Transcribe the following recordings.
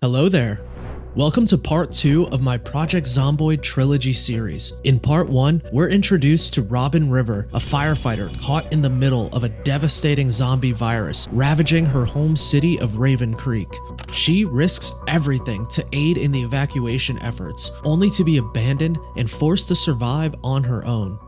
Hello there. Welcome to part 2 of my Project Zomboid trilogy series. In part 1, we're introduced to Robin River, a firefighter caught in the middle of a devastating zombie virus ravaging her home city of Raven Creek. She risks everything to aid in the evacuation efforts, only to be abandoned and forced to survive on her own.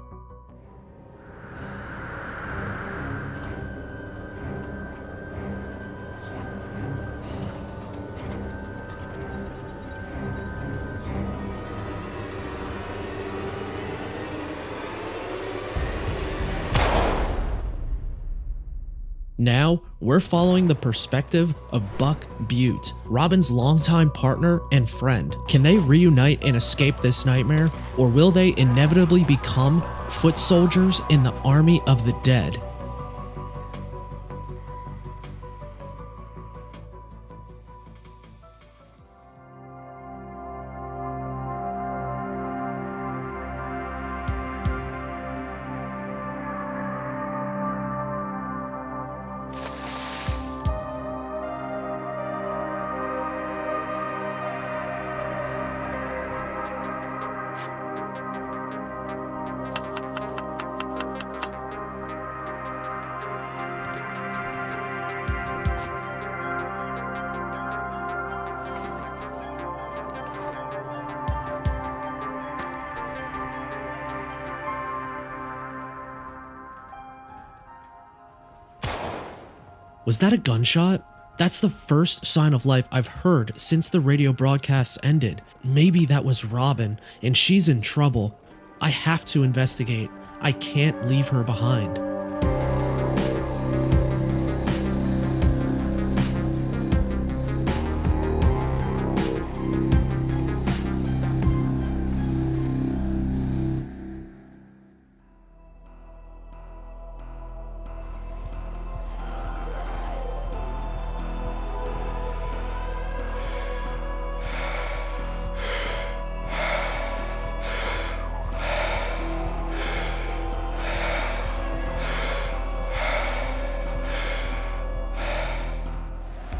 Now, we're following the perspective of Buck Butte, Robin's longtime partner and friend. Can they reunite and escape this nightmare, or will they inevitably become foot soldiers in the army of the dead? Was that a gunshot? That's the first sign of life I've heard since the radio broadcasts ended. Maybe that was Robin, and she's in trouble. I have to investigate. I can't leave her behind.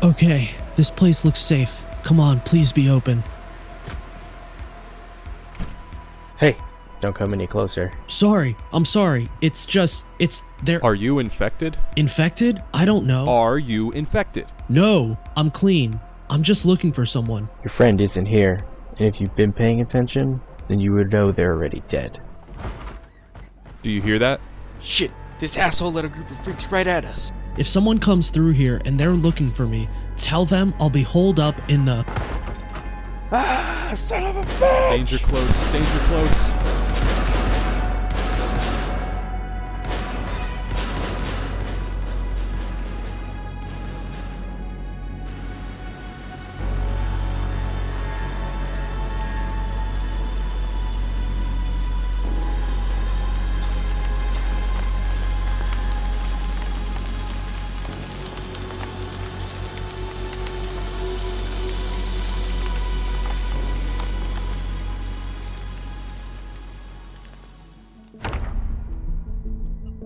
Okay, this place looks safe. Come on, please be open. Hey, don't come any closer. I'm sorry. It's there. Are you infected? Infected? I don't know. Are you infected? No, I'm clean. I'm just looking for someone. Your friend isn't here, and if you've been paying attention, then you would know they're already dead. Do you hear that? Shit, this asshole let a group of freaks right at us. If someone comes through here and they're looking for me, tell them I'll be holed up in the... Ah, son of a bitch! Danger close, danger close.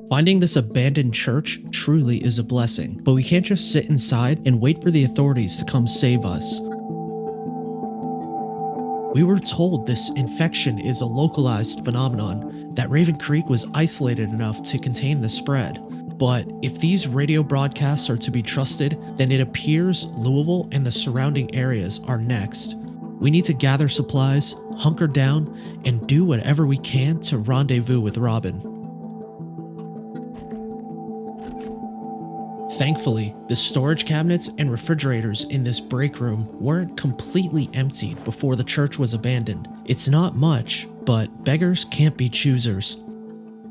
Finding this abandoned church truly is a blessing, but we can't just sit inside and wait for the authorities to come save us. We were told this infection is a localized phenomenon, that Raven Creek was isolated enough to contain the spread. But if these radio broadcasts are to be trusted, then it appears Louisville and the surrounding areas are next. We need to gather supplies, hunker down, and do whatever we can to rendezvous with Robin. Thankfully, the storage cabinets and refrigerators in this break room weren't completely emptied before the church was abandoned. It's not much, but beggars can't be choosers.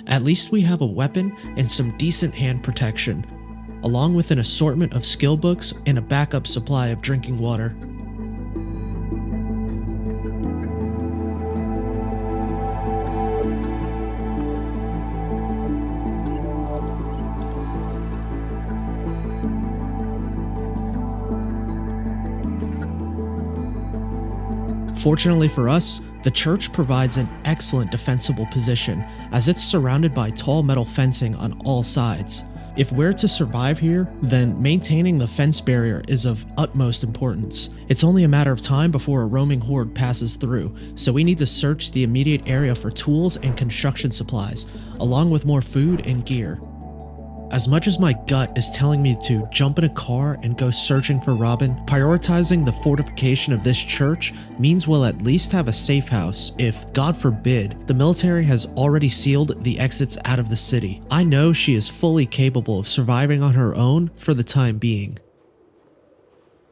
At least we have a weapon and some decent hand protection, along with an assortment of skill books and a backup supply of drinking water. Fortunately for us, the church provides an excellent defensible position as it's surrounded by tall metal fencing on all sides. If we're to survive here, then maintaining the fence barrier is of utmost importance. It's only a matter of time before a roaming horde passes through, so we need to search the immediate area for tools and construction supplies, along with more food and gear. As much as my gut is telling me to jump in a car and go searching for Robin, prioritizing the fortification of this church means we'll at least have a safe house if, God forbid, the military has already sealed the exits out of the city. I know she is fully capable of surviving on her own for the time being.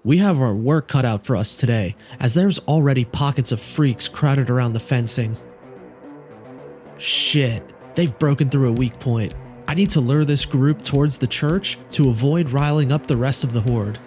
We have our work cut out for us today, as there's already pockets of freaks crowded around the fencing. Shit, they've broken through a weak point. I need to lure this group towards the church to avoid riling up the rest of the horde.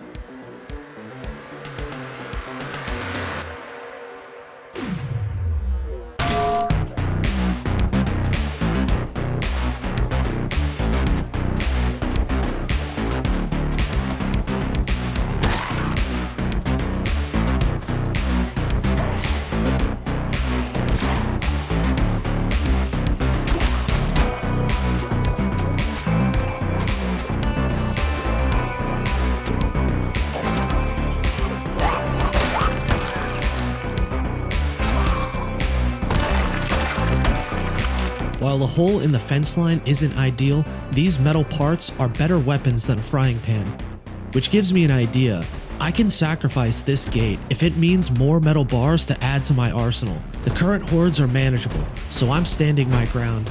While the hole in the fence line isn't ideal, these metal parts are better weapons than a frying pan. Which gives me an idea. I can sacrifice this gate if it means more metal bars to add to my arsenal. The current hordes are manageable, so I'm standing my ground.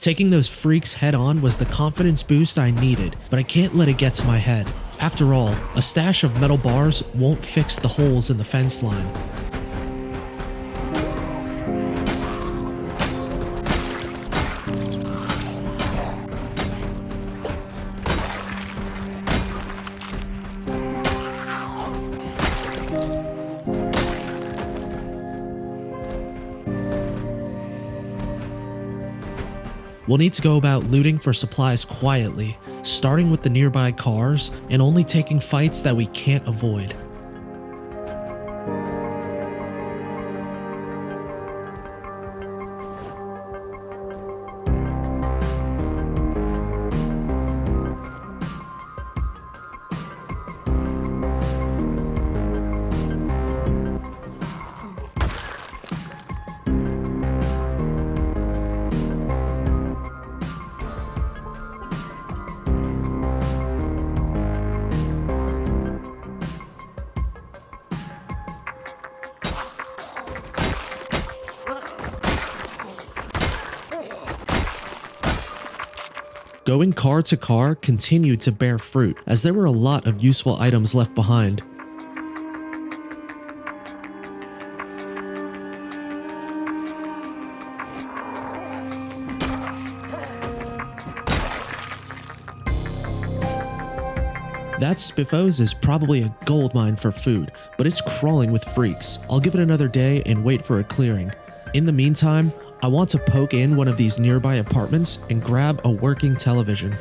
Taking those freaks head on was the confidence boost I needed, but I can't let it get to my head. After all, a stash of metal bars won't fix the holes in the fence line. We'll need to go about looting for supplies quietly, starting with the nearby cars and only taking fights that we can't avoid. Going car to car continued to bear fruit, as there were a lot of useful items left behind. That Spiffos is probably a gold mine for food, but it's crawling with freaks. I'll give it another day and wait for a clearing. In the meantime, I want to poke in one of these nearby apartments and grab a working television.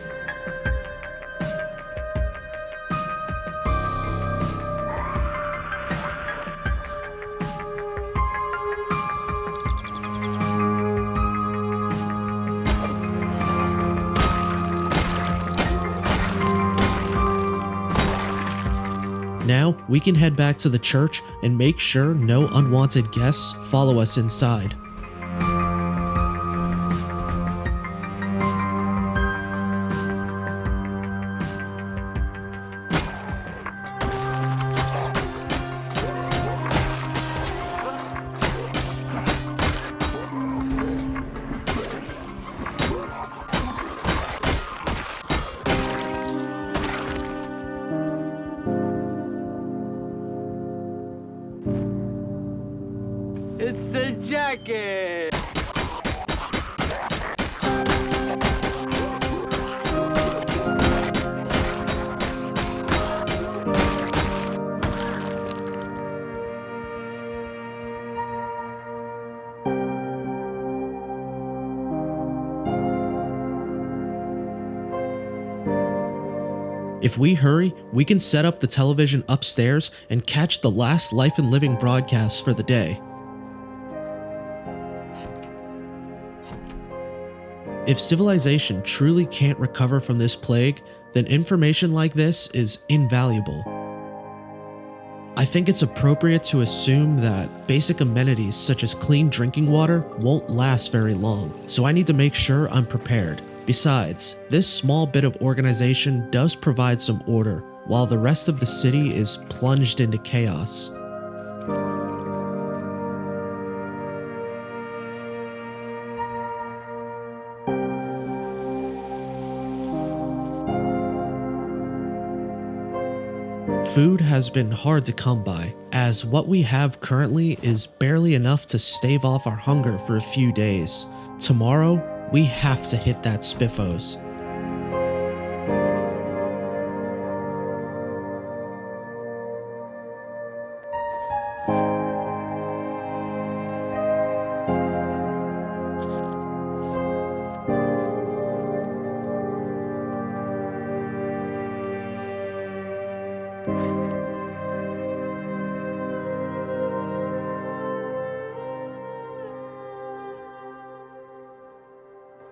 Now, we can head back to the church and make sure no unwanted guests follow us inside. It's the jacket! If we hurry, we can set up the television upstairs and catch the last Life and Living broadcast for the day. If civilization truly can't recover from this plague, then information like this is invaluable. I think it's appropriate to assume that basic amenities such as clean drinking water won't last very long, so I need to make sure I'm prepared. Besides, this small bit of organization does provide some order, while the rest of the city is plunged into chaos. Food has been hard to come by, as what we have currently is barely enough to stave off our hunger for a few days. Tomorrow, we have to hit that Spiffos.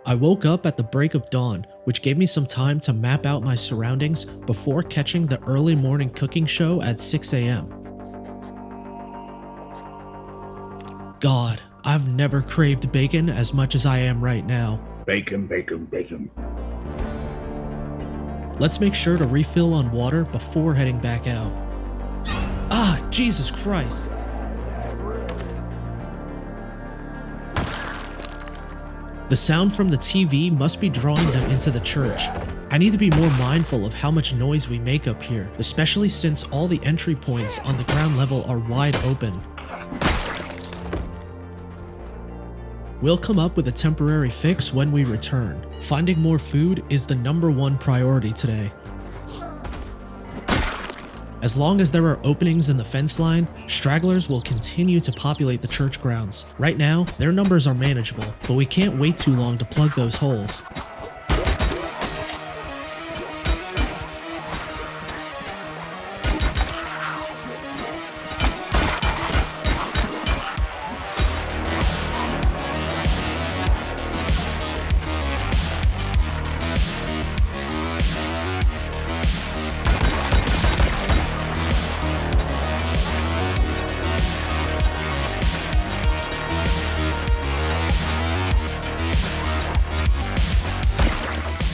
I woke up at the break of dawn, which gave me some time to map out my surroundings before catching the early morning cooking show at 6 a.m. God, I've never craved bacon as much as I am right now. Bacon, bacon, bacon. Let's make sure to refill on water before heading back out. Ah, Jesus Christ! The sound from the TV must be drawing them into the church. I need to be more mindful of how much noise we make up here, especially since all the entry points on the ground level are wide open. We'll come up with a temporary fix when we return. Finding more food is the #1 priority today. As long as there are openings in the fence line, stragglers will continue to populate the church grounds. Right now, their numbers are manageable, but we can't wait too long to plug those holes.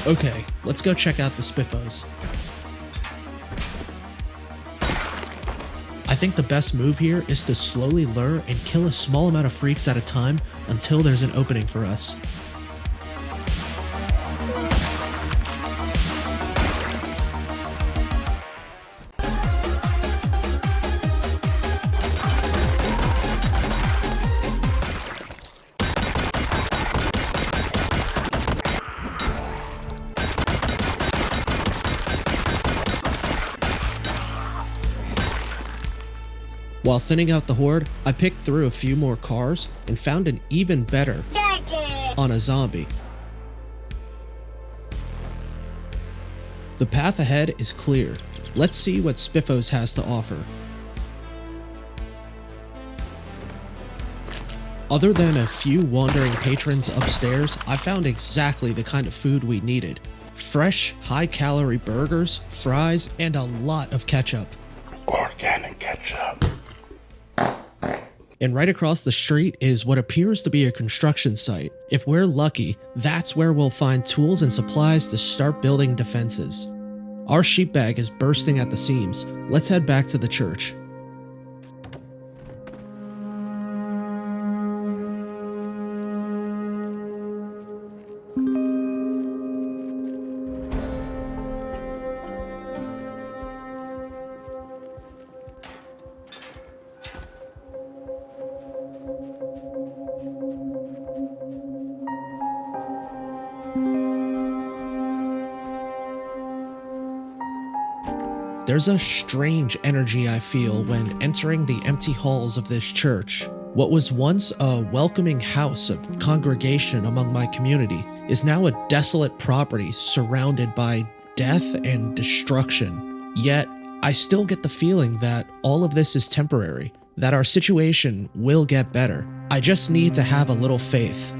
Okay, let's go check out the Spiffos. I think the best move here is to slowly lure and kill a small amount of freaks at a time until there's an opening for us. While thinning out the horde, I picked through a few more cars and found an even better on a zombie. The path ahead is clear. Let's see what Spiffos has to offer. Other than a few wandering patrons upstairs, I found exactly the kind of food we needed. Fresh, high-calorie burgers, fries, and a lot of ketchup. Organic ketchup. And right across the street is what appears to be a construction site. If we're lucky, that's where we'll find tools and supplies to start building defenses. Our sheep bag is bursting at the seams. Let's head back to the church. There's a strange energy I feel when entering the empty halls of this church. What was once a welcoming house of congregation among my community is now a desolate property surrounded by death and destruction. Yet, I still get the feeling that all of this is temporary, that our situation will get better. I just need to have a little faith.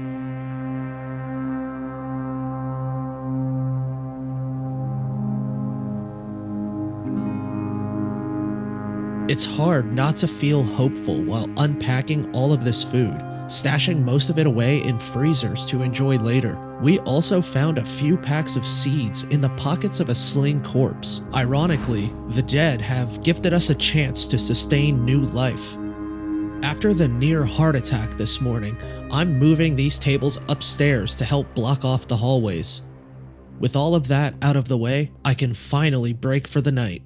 It's hard not to feel hopeful while unpacking all of this food, stashing most of it away in freezers to enjoy later. We also found a few packs of seeds in the pockets of a slain corpse. Ironically, the dead have gifted us a chance to sustain new life. After the near heart attack this morning, I'm moving these tables upstairs to help block off the hallways. With all of that out of the way, I can finally break for the night.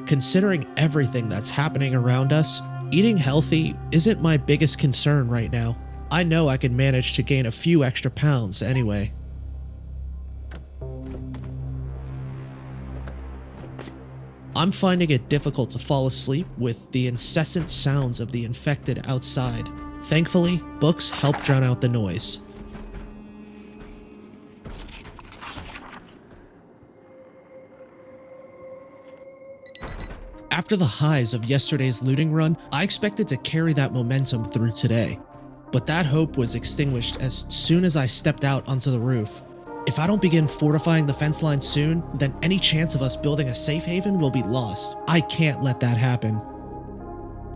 Considering everything that's happening around us, eating healthy isn't my biggest concern right now. I know I can manage to gain a few extra pounds anyway. I'm finding it difficult to fall asleep with the incessant sounds of the infected outside. Thankfully, books help drown out the noise. After the highs of yesterday's looting run, I expected to carry that momentum through today. But that hope was extinguished as soon as I stepped out onto the roof. If I don't begin fortifying the fence line soon, then any chance of us building a safe haven will be lost. I can't let that happen.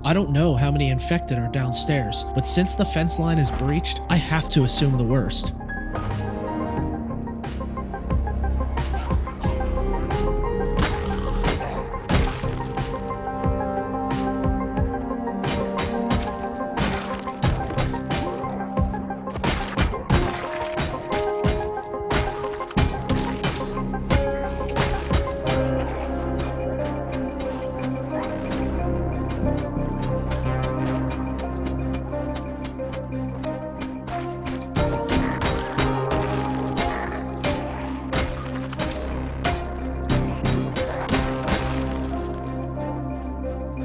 I don't know how many infected are downstairs, but since the fence line is breached, I have to assume the worst.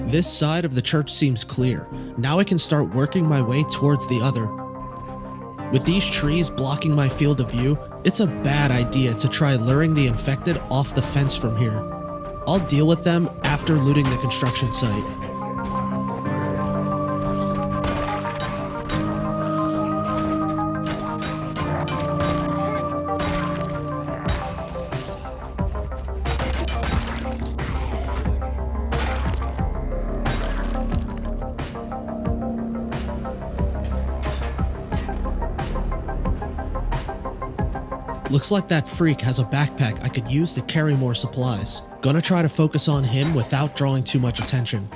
This side of the church seems clear. Now I can start working my way towards the other. With these trees blocking my field of view, it's a bad idea to try luring the infected off the fence from here. I'll deal with them after looting the construction site. Looks like that freak has a backpack I could use to carry more supplies. Gonna try to focus on him without drawing too much attention.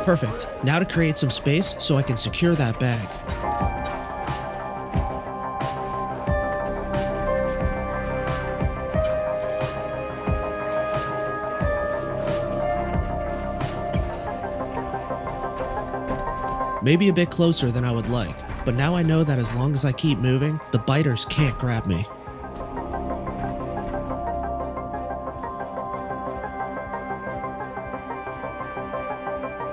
Perfect. Now to create some space so I can secure that bag. Maybe a bit closer than I would like, but now I know that as long as I keep moving, the biters can't grab me.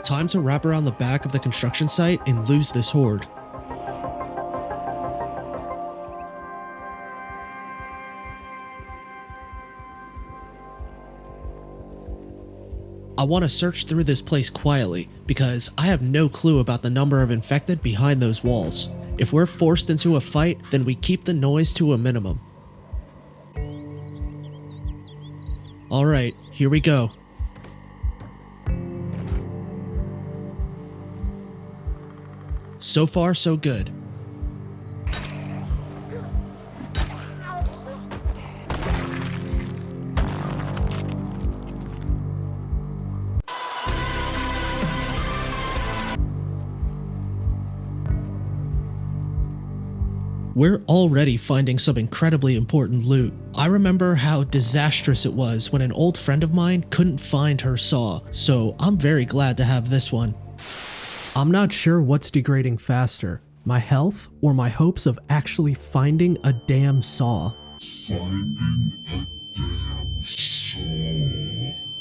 Time to wrap around the back of the construction site and lose this horde. I want to search through this place quietly because I have no clue about the number of infected behind those walls. If we're forced into a fight, then we keep the noise to a minimum. Alright, here we go. So far, so good. We're already finding some incredibly important loot. I remember how disastrous it was when an old friend of mine couldn't find her saw, so I'm very glad to have this one. I'm not sure what's degrading faster, my health or my hopes of actually finding a damn saw. Finding a damn saw.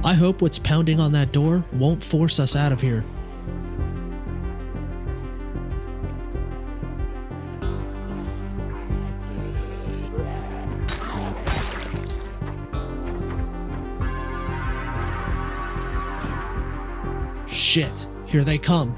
I hope what's pounding on that door won't force us out of here. Shit, here they come.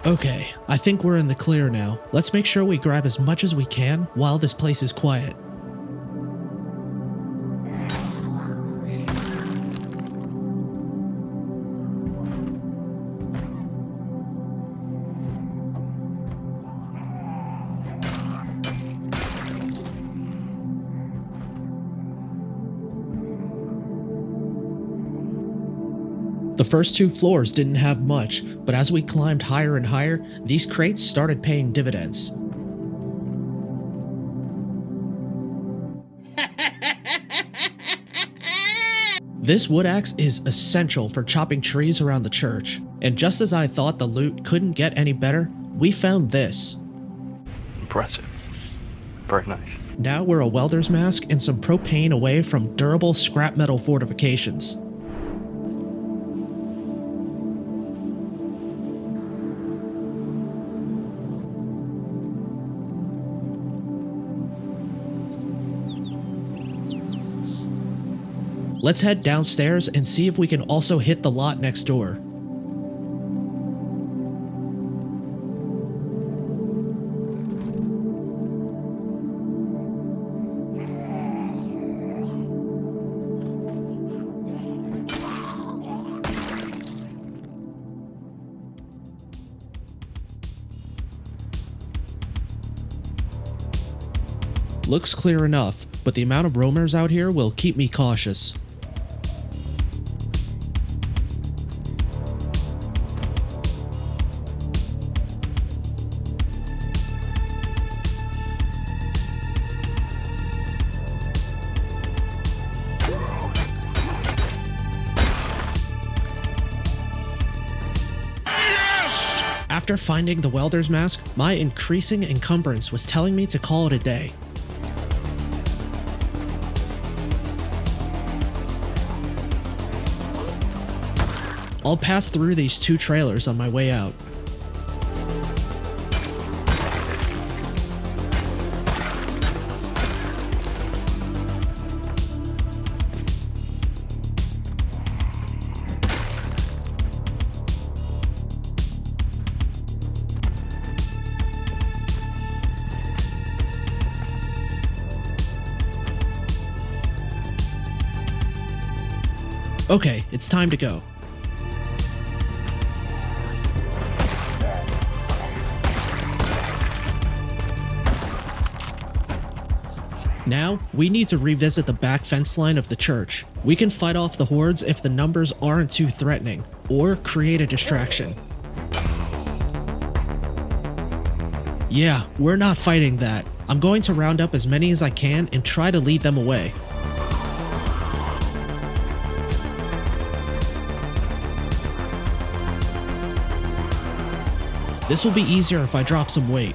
Okay, I think we're in the clear now. Let's make sure we grab as much as we can while this place is quiet. The first 2 floors didn't have much, but as we climbed higher and higher, these crates started paying dividends. This wood axe is essential for chopping trees around the church, and just as I thought the loot couldn't get any better, we found this. Impressive. Very nice. Now we're a welder's mask and some propane away from durable scrap metal fortifications. Let's head downstairs and see if we can also hit the lot next door. Looks clear enough, but the amount of roamers out here will keep me cautious. After finding the welder's mask, my increasing encumbrance was telling me to call it a day. I'll pass through these 2 trailers on my way out. Okay, it's time to go. Now, we need to revisit the back fence line of the church. We can fight off the hordes if the numbers aren't too threatening, or create a distraction. Yeah, we're not fighting that. I'm going to round up as many as I can and try to lead them away. This will be easier if I drop some weight.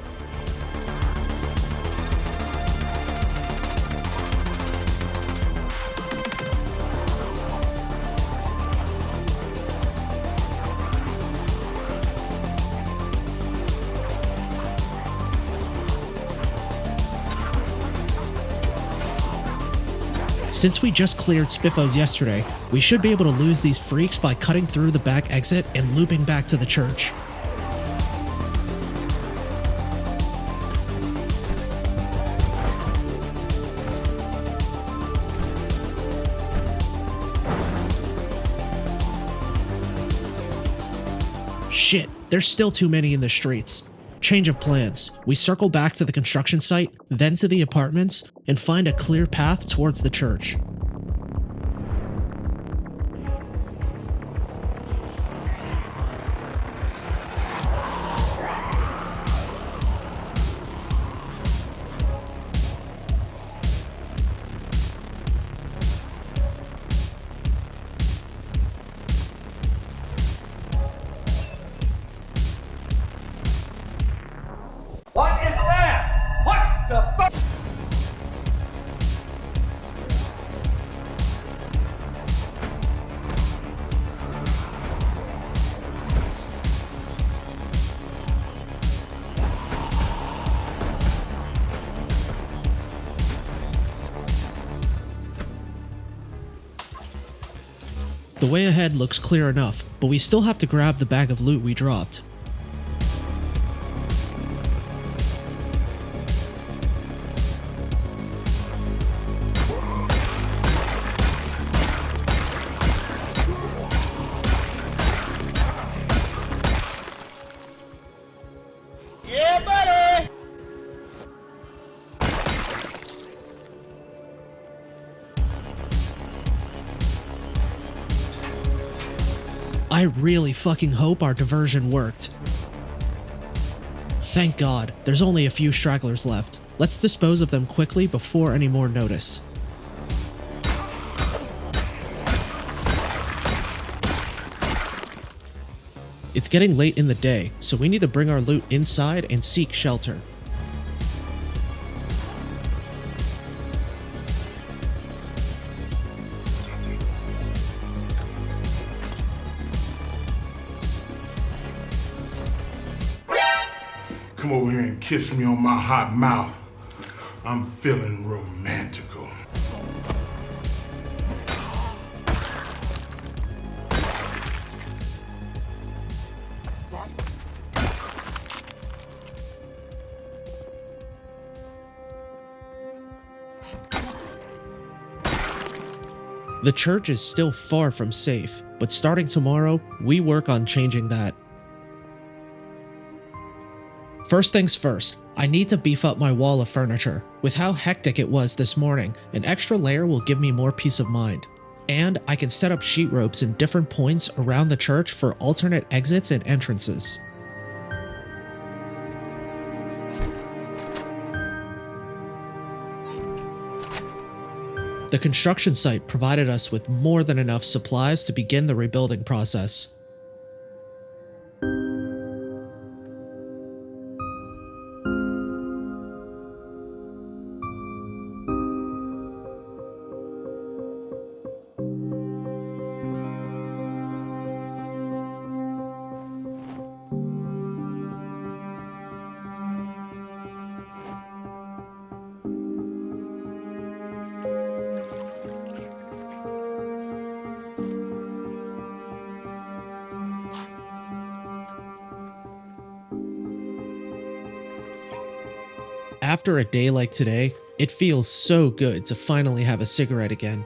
Since we just cleared Spiffos yesterday, we should be able to lose these freaks by cutting through the back exit and looping back to the church. Shit, there's still too many in the streets. Change of plans. We circle back to the construction site, then to the apartments, and find a clear path towards the church. The way ahead looks clear enough, but we still have to grab the bag of loot we dropped. I really fucking hope our diversion worked. Thank God, there's only a few stragglers left. Let's dispose of them quickly before any more notice. It's getting late in the day, so we need to bring our loot inside and seek shelter. Come over here and kiss me on my hot mouth. I'm feeling romantical. The church is still far from safe, but starting tomorrow, we work on changing that. First things first, I need to beef up my wall of furniture. With how hectic it was this morning, an extra layer will give me more peace of mind. And I can set up sheet ropes in different points around the church for alternate exits and entrances. The construction site provided us with more than enough supplies to begin the rebuilding process. After a day like today, it feels so good to finally have a cigarette again.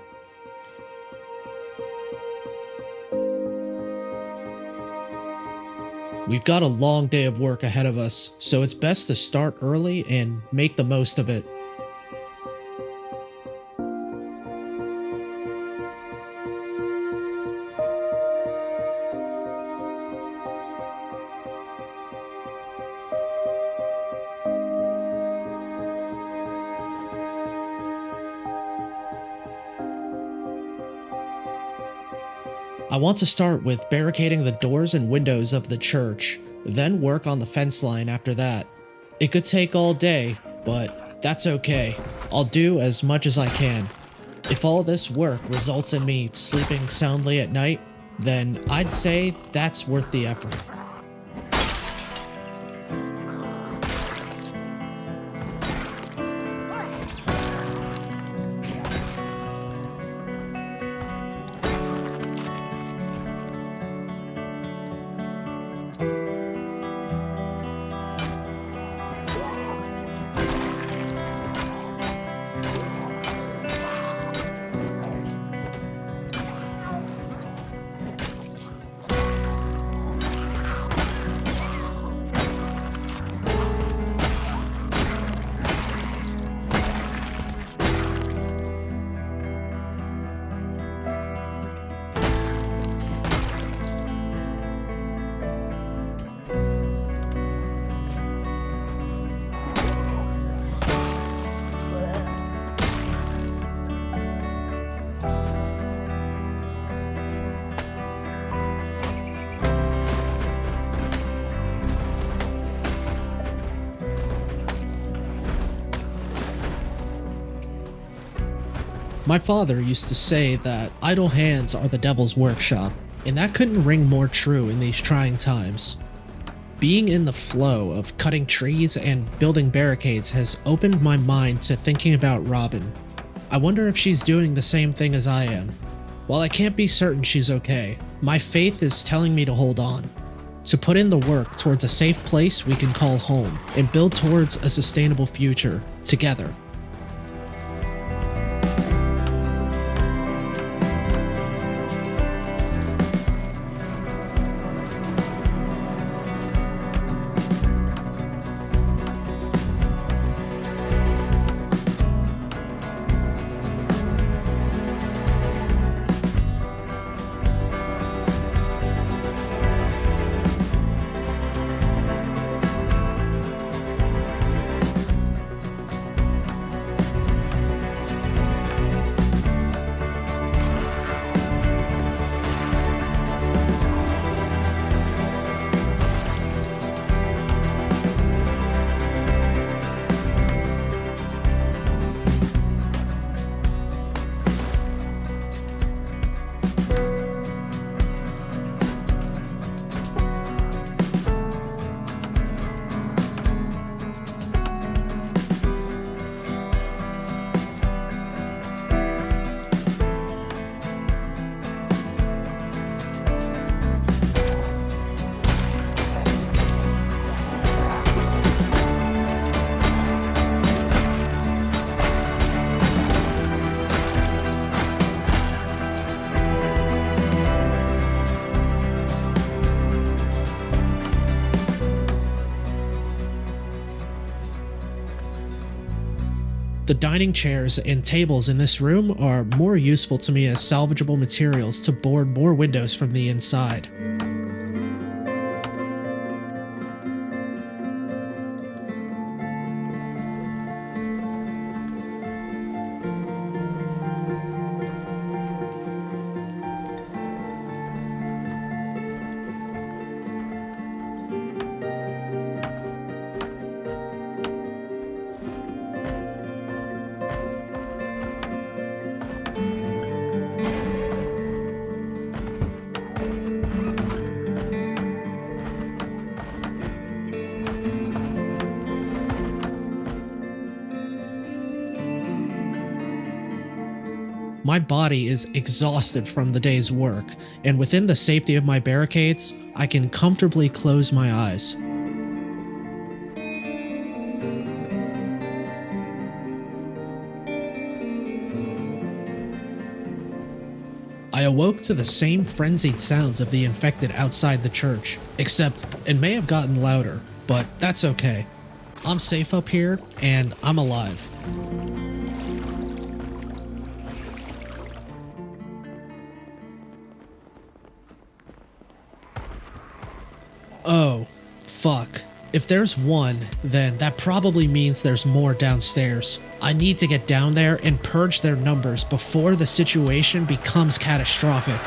We've got a long day of work ahead of us, so it's best to start early and make the most of it. I want to start with barricading the doors and windows of the church, then work on the fence line after that. It could take all day, but that's okay. I'll do as much as I can. If all this work results in me sleeping soundly at night, then I'd say that's worth the effort. My father used to say that idle hands are the devil's workshop, and that couldn't ring more true in these trying times. Being in the flow of cutting trees and building barricades has opened my mind to thinking about Robin. I wonder if she's doing the same thing as I am, While I can't be certain she's okay, my faith is telling me to hold on. To put in the work towards a safe place we can call home and build towards a sustainable future together. The dining chairs and tables in this room are more useful to me as salvageable materials to board more windows from the inside. My body is exhausted from the day's work, and within the safety of my barricades, I can comfortably close my eyes. I awoke to the same frenzied sounds of the infected outside the church, except it may have gotten louder, but that's okay. I'm safe up here, and I'm alive. Oh, fuck. If there's one, then that probably means there's more downstairs. I need to get down there and purge their numbers before the situation becomes catastrophic.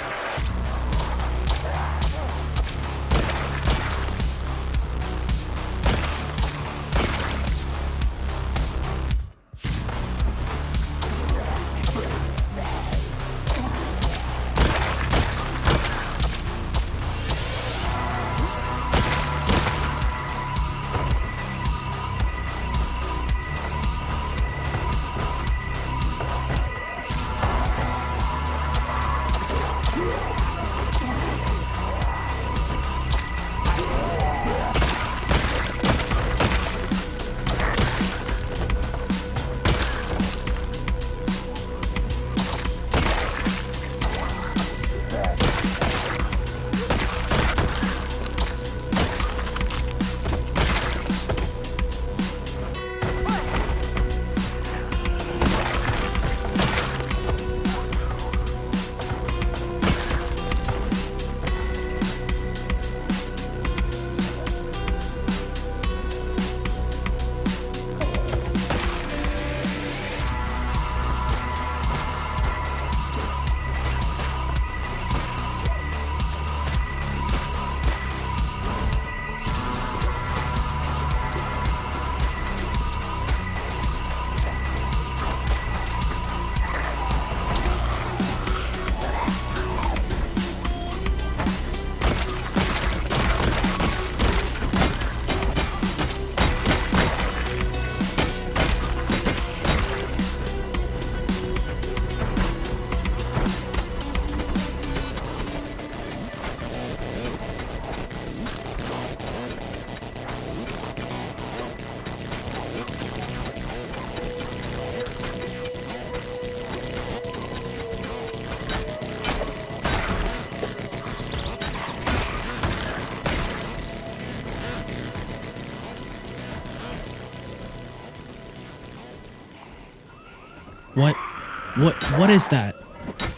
What is that?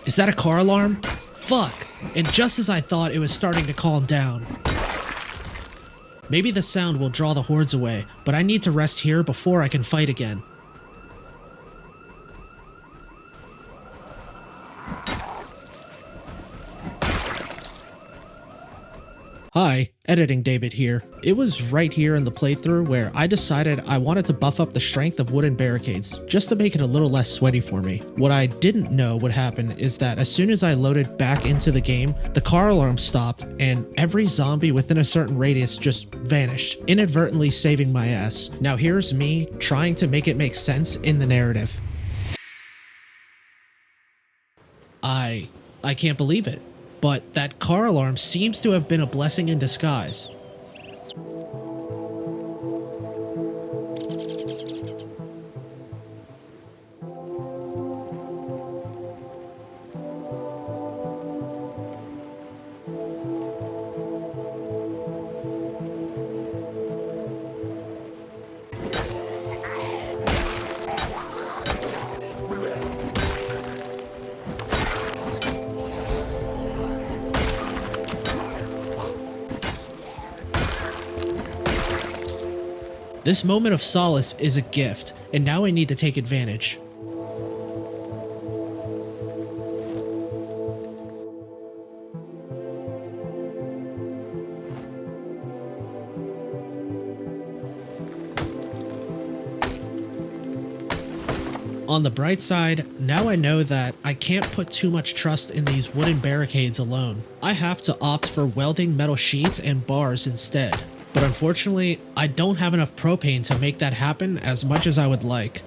Is that a car alarm? Fuck! And just as I thought, it was starting to calm down. Maybe the sound will draw the hordes away, but I need to rest here before I can fight again. Hi, Editing David here. It was right here in the playthrough where I decided I wanted to buff up the strength of wooden barricades, just to make it a little less sweaty for me. What I didn't know would happen is that as soon as I loaded back into the game, the car alarm stopped and every zombie within a certain radius just vanished, inadvertently saving my ass. Now here's me trying to make it make sense in the narrative. I can't believe it. But that car alarm seems to have been a blessing in disguise. This moment of solace is a gift, and now I need to take advantage. On the bright side, now I know that I can't put too much trust in these wooden barricades alone. I have to opt for welding metal sheets and bars instead. But unfortunately, I don't have enough propane to make that happen as much as I would like.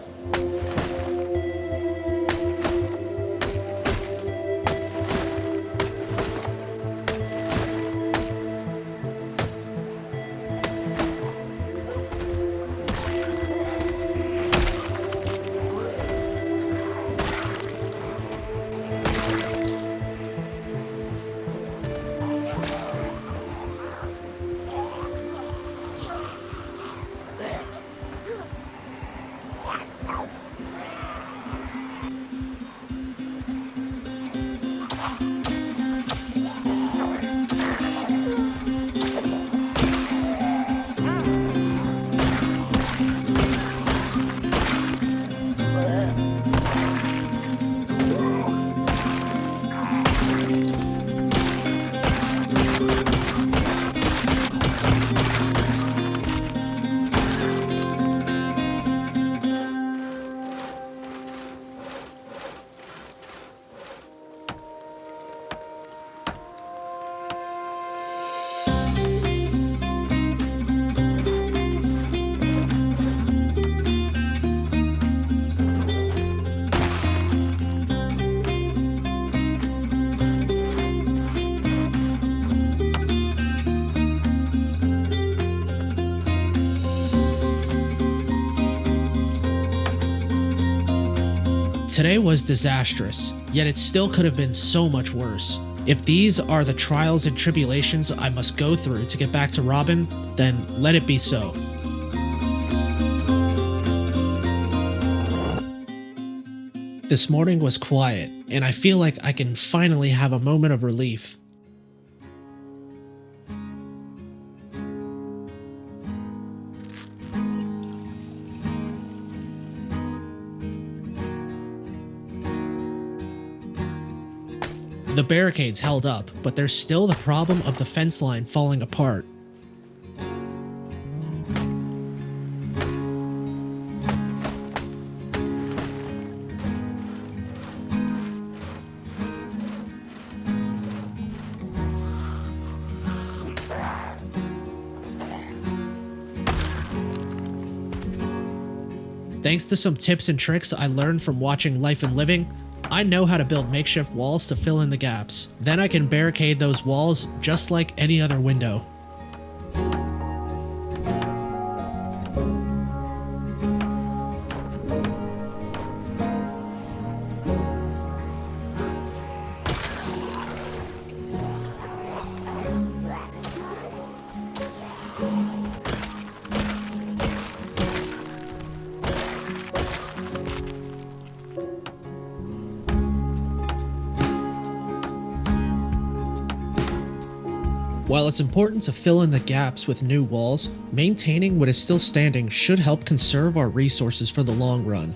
Today was disastrous, yet it still could have been so much worse. If these are the trials and tribulations I must go through to get back to Robin, then let it be so. This morning was quiet, and I feel like I can finally have a moment of relief. The barricades held up, but there's still the problem of the fence line falling apart. Thanks to some tips and tricks I learned from watching Life and Living, I know how to build makeshift walls to fill in the gaps. Then I can barricade those walls just like any other window. While it's important to fill in the gaps with new walls, maintaining what is still standing should help conserve our resources for the long run.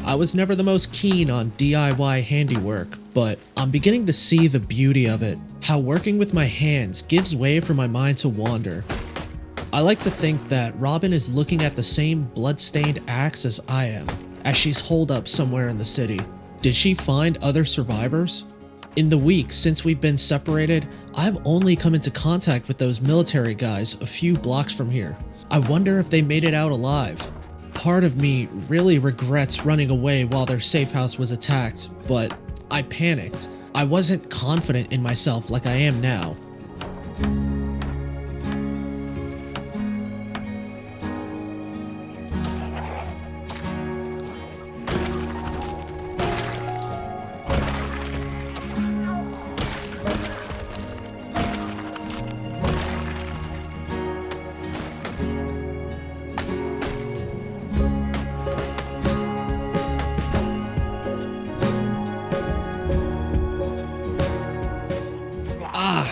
I was never the most keen on DIY handiwork, but I'm beginning to see the beauty of it, how working with my hands gives way for my mind to wander. I like to think that Robin is looking at the same blood-stained axe as I am, as she's holed up somewhere in the city. Did she find other survivors? In the weeks since we've been separated, I've only come into contact with those military guys a few blocks from here. I wonder if they made it out alive. Part of me really regrets running away while their safe house was attacked, but I panicked. I wasn't confident in myself like I am now.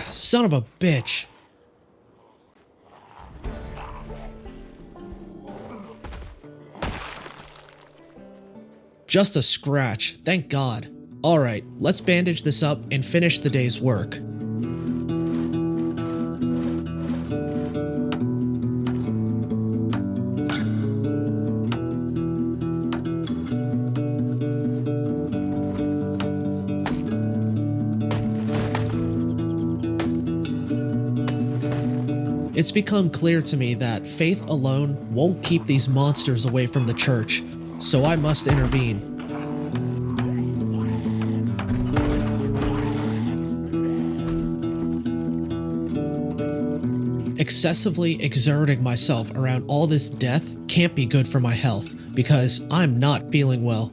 Son of a bitch. Just a scratch, thank God. Alright, let's bandage this up and finish the day's work. It's become clear to me that faith alone won't keep these monsters away from the church, so I must intervene. Excessively exerting myself around all this death can't be good for my health, because I'm not feeling well.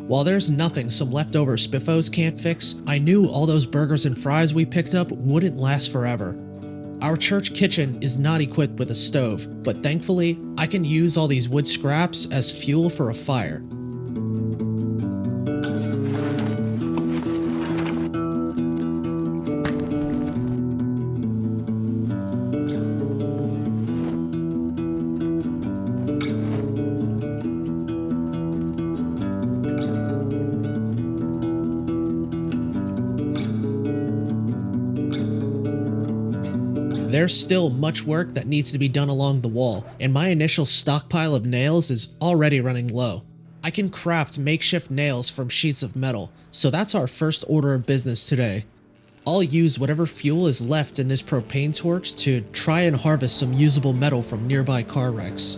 While there's nothing some leftover spiffos can't fix, I knew all those burgers and fries we picked up wouldn't last forever. Our church kitchen is not equipped with a stove, but thankfully, I can use all these wood scraps as fuel for a fire. There's still much work that needs to be done along the wall, and my initial stockpile of nails is already running low. I can craft makeshift nails from sheets of metal, so that's our first order of business today. I'll use whatever fuel is left in this propane torch to try and harvest some usable metal from nearby car wrecks.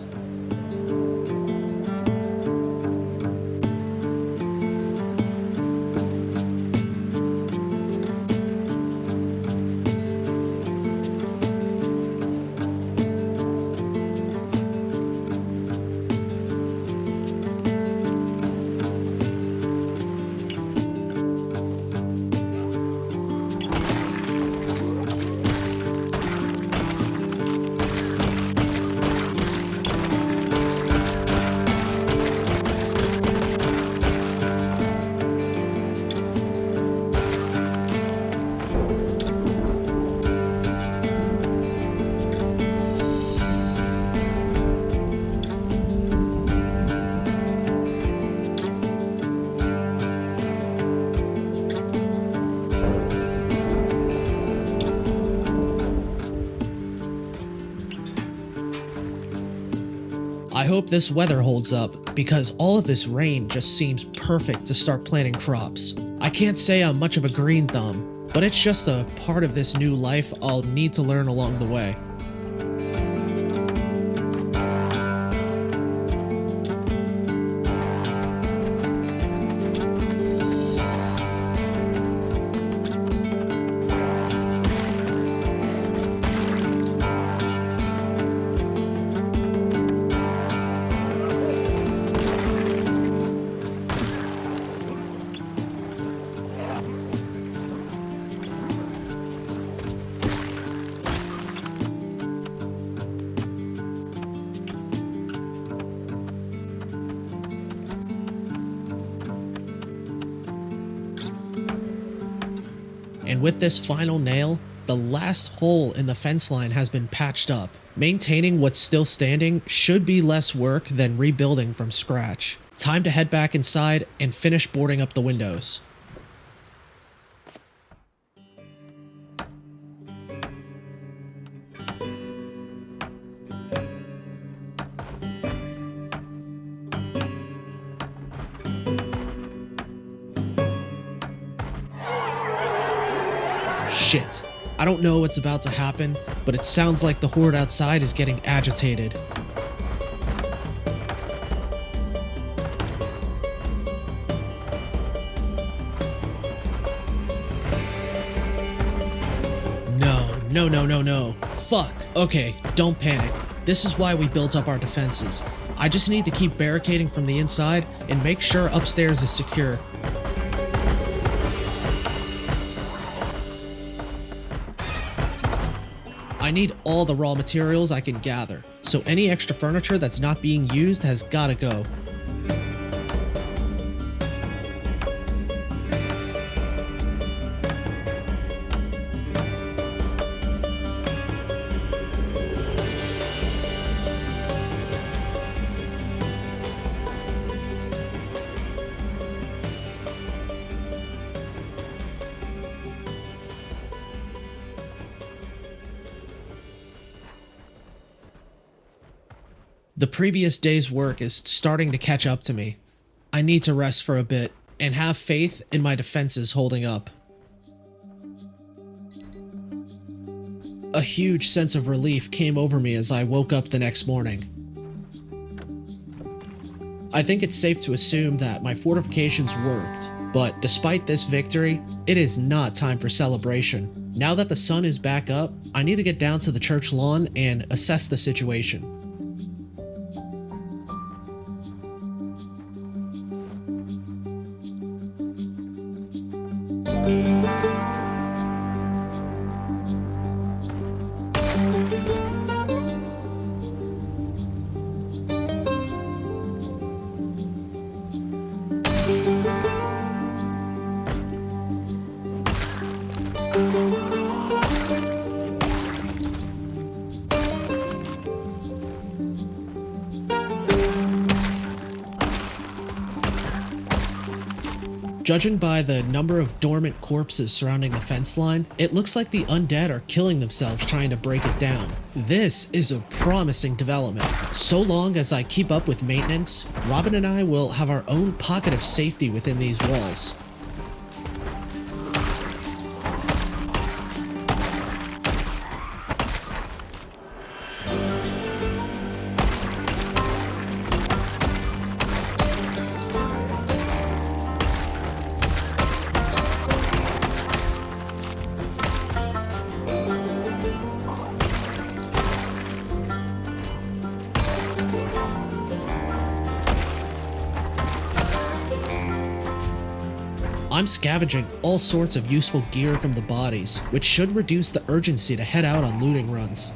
I hope this weather holds up, because all of this rain just seems perfect to start planting crops. I can't say I'm much of a green thumb, but it's just a part of this new life I'll need to learn along the way. And with this final nail, the last hole in the fence line has been patched up. Maintaining what's still standing should be less work than rebuilding from scratch. Time to head back inside and finish boarding up the windows. Shit. I don't know what's about to happen, but it sounds like the horde outside is getting agitated. No. Fuck. Okay, don't panic. This is why we built up our defenses. I just need to keep barricading from the inside and make sure upstairs is secure. I need all the raw materials I can gather, so any extra furniture that's not being used has gotta go. The previous day's work is starting to catch up to me. I need to rest for a bit and have faith in my defenses holding up. A huge sense of relief came over me as I woke up the next morning. I think it's safe to assume that my fortifications worked, but despite this victory, it is not time for celebration. Now that the sun is back up, I need to get down to the church lawn and assess the situation. Judging by the number of dormant corpses surrounding the fence line, it looks like the undead are killing themselves trying to break it down. This is a promising development. So long as I keep up with maintenance, Robin and I will have our own pocket of safety within these walls. I'm scavenging all sorts of useful gear from the bodies, which should reduce the urgency to head out on looting runs.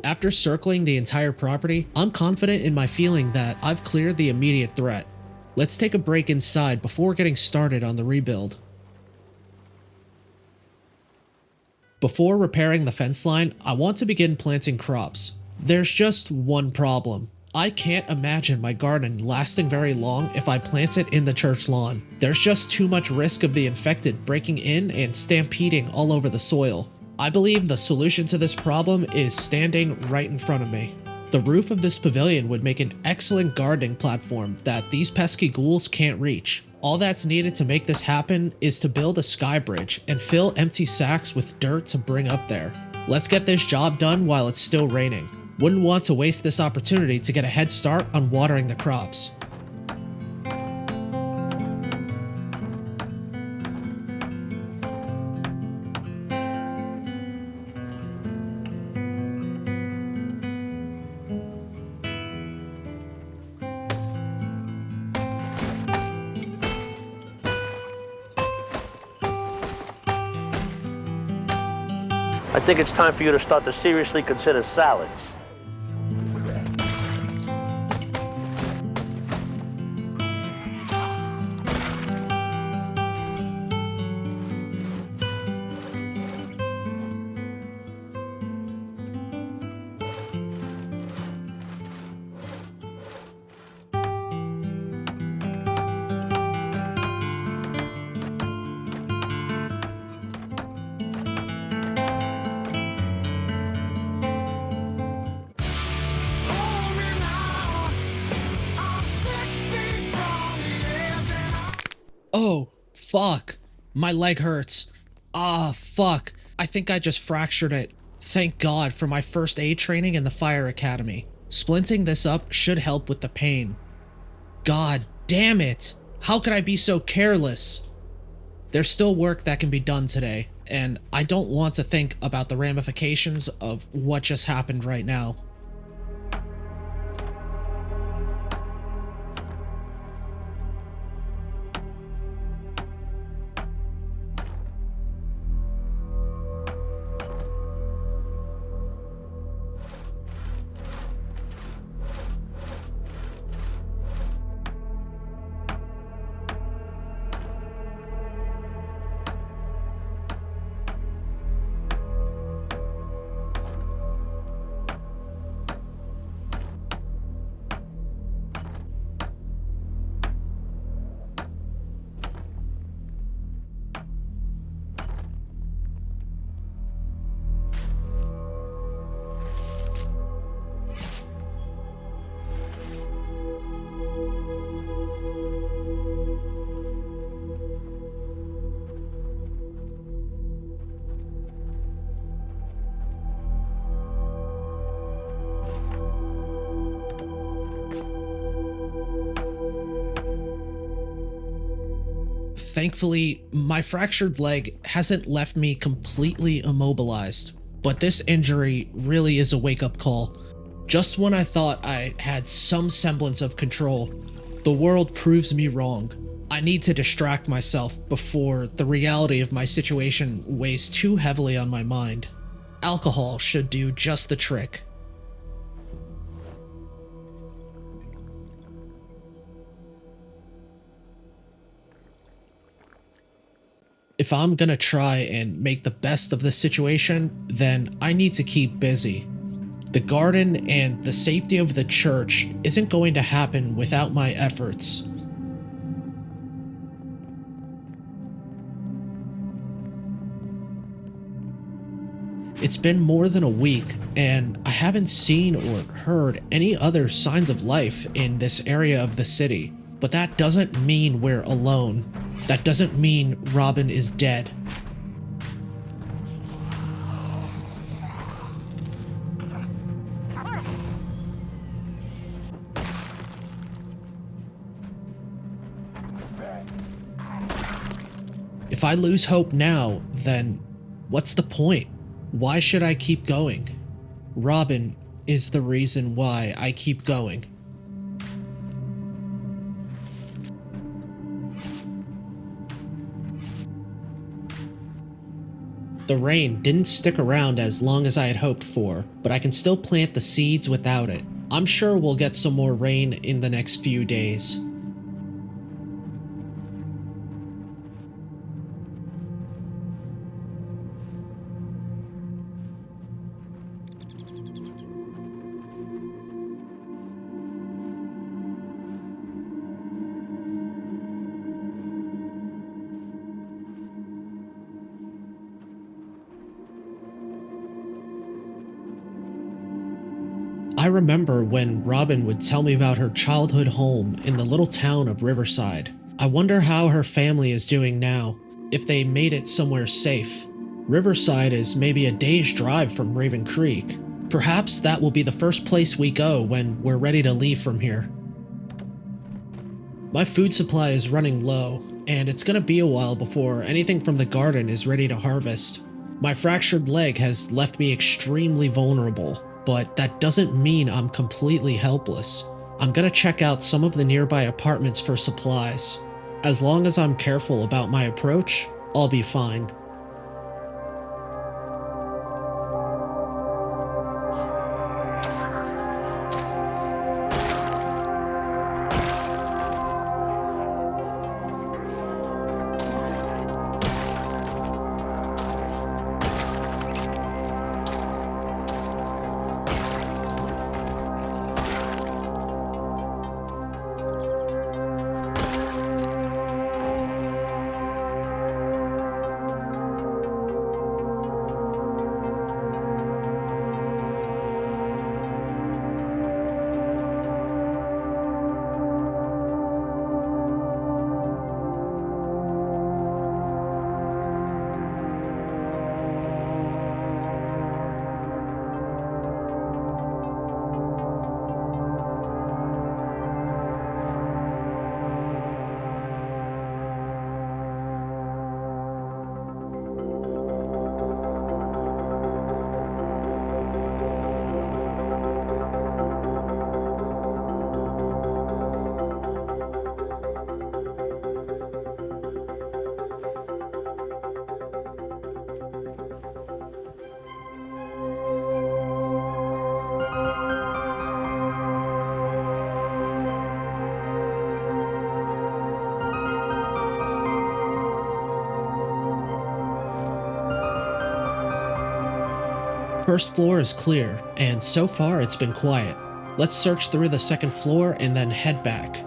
After circling the entire property, I'm confident in my feeling that I've cleared the immediate threat. Let's take a break inside before getting started on the rebuild. Before repairing the fence line, I want to begin planting crops. There's just one problem. I can't imagine my garden lasting very long if I plant it in the church lawn. There's just too much risk of the infected breaking in and stampeding all over the soil. I believe the solution to this problem is standing right in front of me. The roof of this pavilion would make an excellent gardening platform that these pesky ghouls can't reach. All that's needed to make this happen is to build a sky bridge and fill empty sacks with dirt to bring up there. Let's get this job done while it's still raining. Wouldn't want to waste this opportunity to get a head start on watering the crops. I think it's time for you to start to seriously consider salads. Oh, fuck. My leg hurts. Ah, fuck. I think I just fractured it. Thank God for my first aid training in the fire academy. Splinting this up should help with the pain. God damn it. How could I be so careless? There's still work that can be done today, and I don't want to think about the ramifications of what just happened right now. Thankfully, my fractured leg hasn't left me completely immobilized, but this injury really is a wake-up call. Just when I thought I had some semblance of control, the world proves me wrong. I need to distract myself before the reality of my situation weighs too heavily on my mind. Alcohol should do just the trick. If I'm gonna try and make the best of the situation, then I need to keep busy. The garden and the safety of the church isn't going to happen without my efforts. It's been more than a week, and I haven't seen or heard any other signs of life in this area of the city. But that doesn't mean we're alone. That doesn't mean Robin is dead. If I lose hope now, then what's the point? Why should I keep going? Robin is the reason why I keep going. The rain didn't stick around as long as I had hoped for, but I can still plant the seeds without it. I'm sure we'll get some more rain in the next few days. I remember when Robin would tell me about her childhood home in the little town of Riverside. I wonder how her family is doing now, if they made it somewhere safe. Riverside is maybe a day's drive from Raven Creek. Perhaps that will be the first place we go when we're ready to leave from here. My food supply is running low, and it's gonna be a while before anything from the garden is ready to harvest. My fractured leg has left me extremely vulnerable, but that doesn't mean I'm completely helpless. I'm gonna check out some of the nearby apartments for supplies. As long as I'm careful about my approach, I'll be fine. First floor is clear, and so far it's been quiet. Let's search through the second floor and then head back.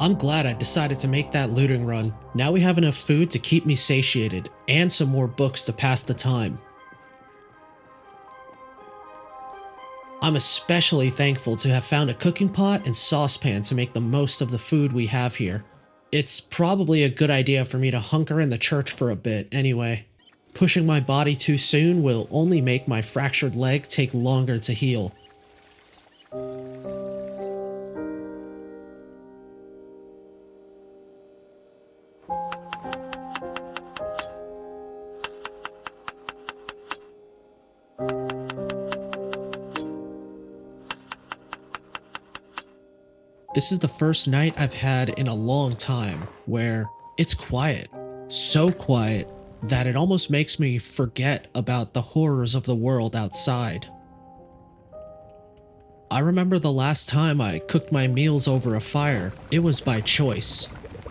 I'm glad I decided to make that looting run. Now we have enough food to keep me satiated, and some more books to pass the time. I'm especially thankful to have found a cooking pot and saucepan to make the most of the food we have here. It's probably a good idea for me to hunker in the church for a bit anyway. Pushing my body too soon will only make my fractured leg take longer to heal. This is the first night I've had in a long time where it's quiet. So quiet that it almost makes me forget about the horrors of the world outside. I remember the last time I cooked my meals over a fire, it was by choice.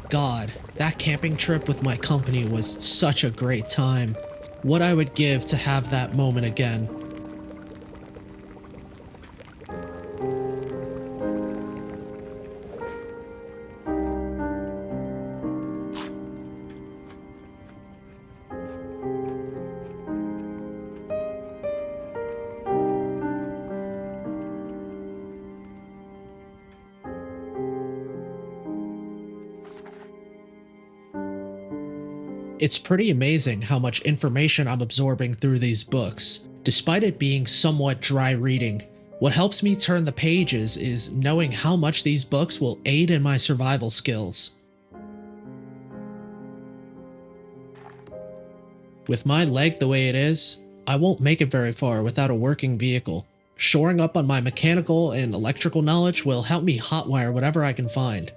God, that camping trip with my company was such a great time. What I would give to have that moment again. It's pretty amazing how much information I'm absorbing through these books, despite it being somewhat dry reading. What helps me turn the pages is knowing how much these books will aid in my survival skills. With my leg the way it is, I won't make it very far without a working vehicle. Shoring up on my mechanical and electrical knowledge will help me hotwire whatever I can find.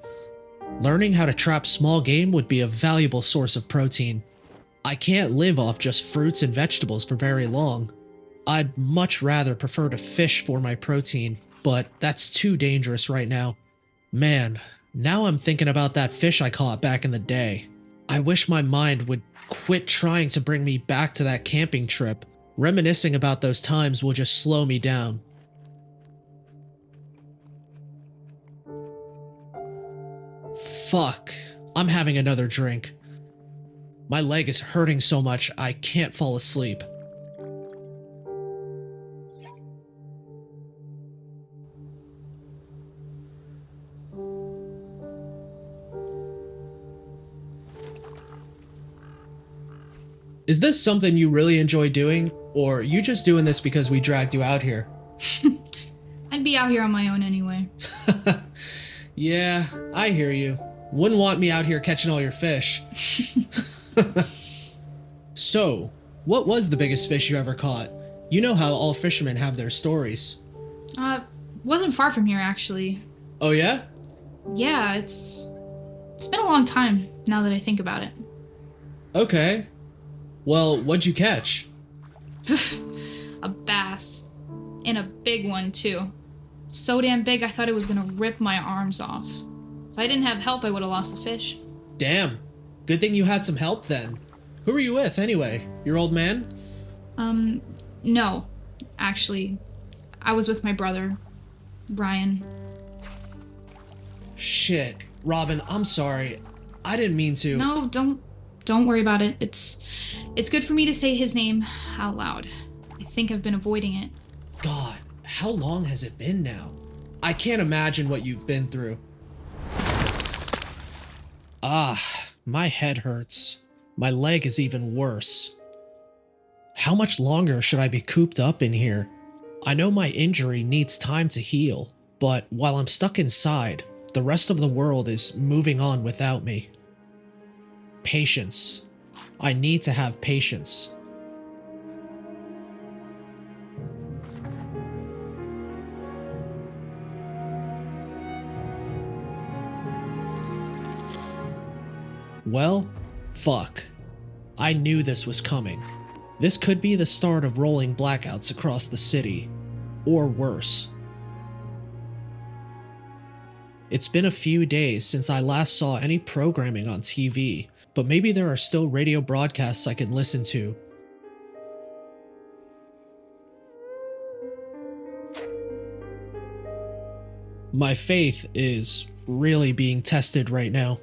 Learning how to trap small game would be a valuable source of protein. I can't live off just fruits and vegetables for very long. I'd much rather prefer to fish for my protein, but that's too dangerous right now. Man, now I'm thinking about that fish I caught back in the day. I wish my mind would quit trying to bring me back to that camping trip. Reminiscing about those times will just slow me down. Fuck, I'm having another drink. My leg is hurting so much I can't fall asleep. Is this something you really enjoy doing, or are you just doing this because we dragged you out here? I'd be out here on my own anyway. Yeah, I hear you. Wouldn't want me out here catching all your fish. So, what was the biggest fish you ever caught? You know how all fishermen have their stories. Wasn't far from here actually. Oh yeah? Yeah, it's been a long time now that I think about it. Okay. Well, what'd you catch? A bass. And a big one too. So damn big I thought it was gonna rip my arms off. If I didn't have help I would have lost the fish. Damn. Good thing you had some help then. Who were you with anyway? Your old man? No. Actually, I was with my brother, Brian. Shit. Robin, I'm sorry. I didn't mean to. No, don't worry about it. It's good for me to say his name out loud. I think I've been avoiding it. God, how long has it been now? I can't imagine what you've been through. My head hurts. My leg is even worse. How much longer should I be cooped up in here? I know my injury needs time to heal, but while I'm stuck inside, the rest of the world is moving on without me. Patience. I need to have patience. Well, fuck. I knew this was coming. This could be the start of rolling blackouts across the city, or worse. It's been a few days since I last saw any programming on TV, but maybe there are still radio broadcasts I can listen to. My faith is really being tested right now.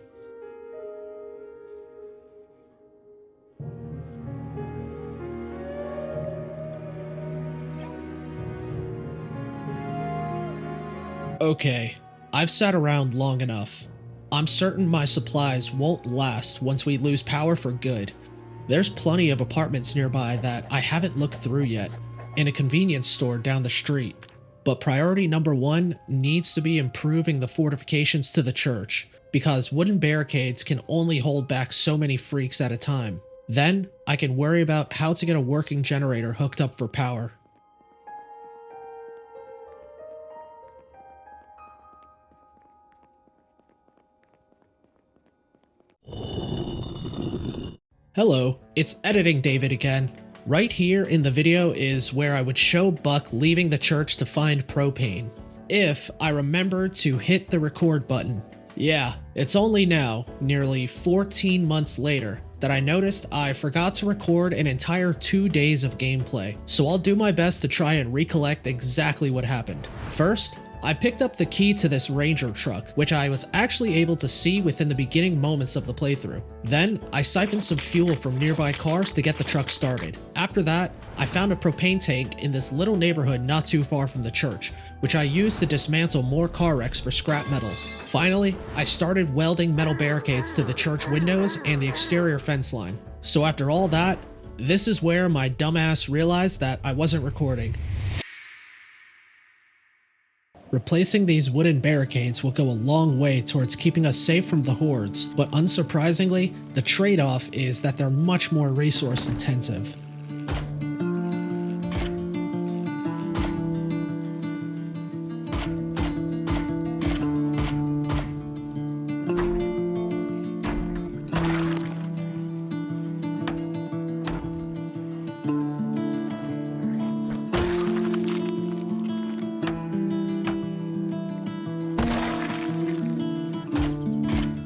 Okay, I've sat around long enough. I'm certain my supplies won't last once we lose power for good. There's plenty of apartments nearby that I haven't looked through yet, and a convenience store down the street. But priority number one needs to be improving the fortifications to the church, because wooden barricades can only hold back so many freaks at a time. Then, I can worry about how to get a working generator hooked up for power. Hello, it's Editing David again. Right here in the video is where I would show Buck leaving the church to find propane, if I remember to hit the record button. Yeah, it's only now, nearly 14 months later, that I noticed I forgot to record an entire 2 days of gameplay, so I'll do my best to try and recollect exactly what happened. First, I picked up the key to this Ranger truck, which I was actually able to see within the beginning moments of the playthrough. Then, I siphoned some fuel from nearby cars to get the truck started. After that, I found a propane tank in this little neighborhood not too far from the church, which I used to dismantle more car wrecks for scrap metal. Finally, I started welding metal barricades to the church windows and the exterior fence line. So after all that, this is where my dumbass realized that I wasn't recording. Replacing these wooden barricades will go a long way towards keeping us safe from the hordes, but unsurprisingly, the trade-off is that they're much more resource intensive.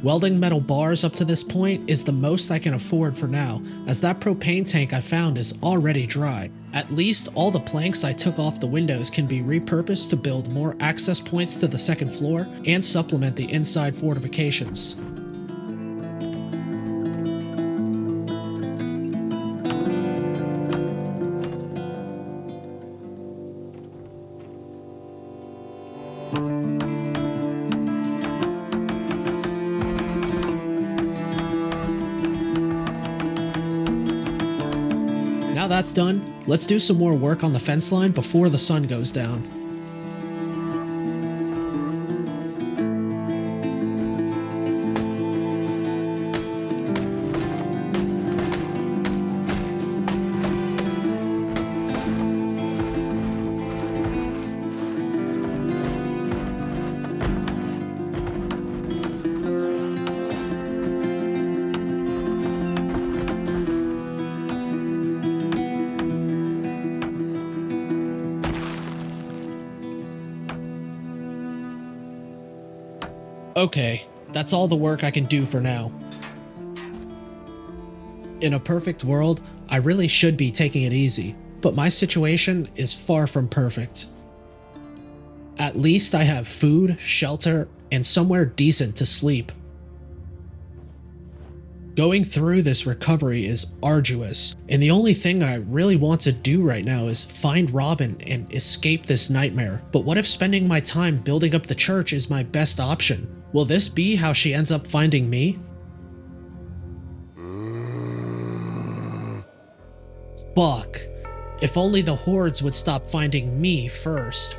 Welding metal bars up to this point is the most I can afford for now, as that propane tank I found is already dry. At least all the planks I took off the windows can be repurposed to build more access points to the second floor and supplement the inside fortifications. Now that's done, let's do some more work on the fence line before the sun goes down. Okay, that's all the work I can do for now. In a perfect world, I really should be taking it easy, but my situation is far from perfect. At least I have food, shelter, and somewhere decent to sleep. Going through this recovery is arduous, and the only thing I really want to do right now is find Robin and escape this nightmare. But what if spending my time building up the church is my best option? Will this be how she ends up finding me? Fuck. If only the hordes would stop finding me first.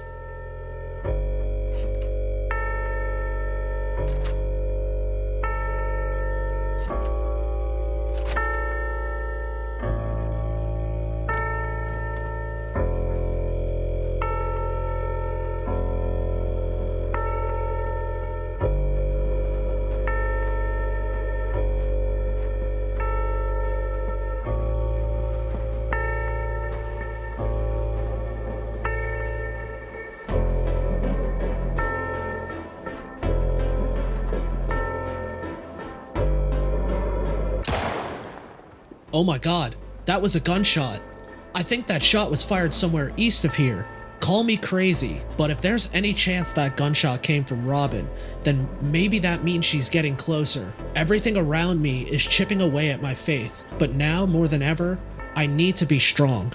Oh my god, that was a gunshot. I think that shot was fired somewhere east of here. Call me crazy, but if there's any chance that gunshot came from Robin, then maybe that means she's getting closer. Everything around me is chipping away at my faith, but now more than ever, I need to be strong.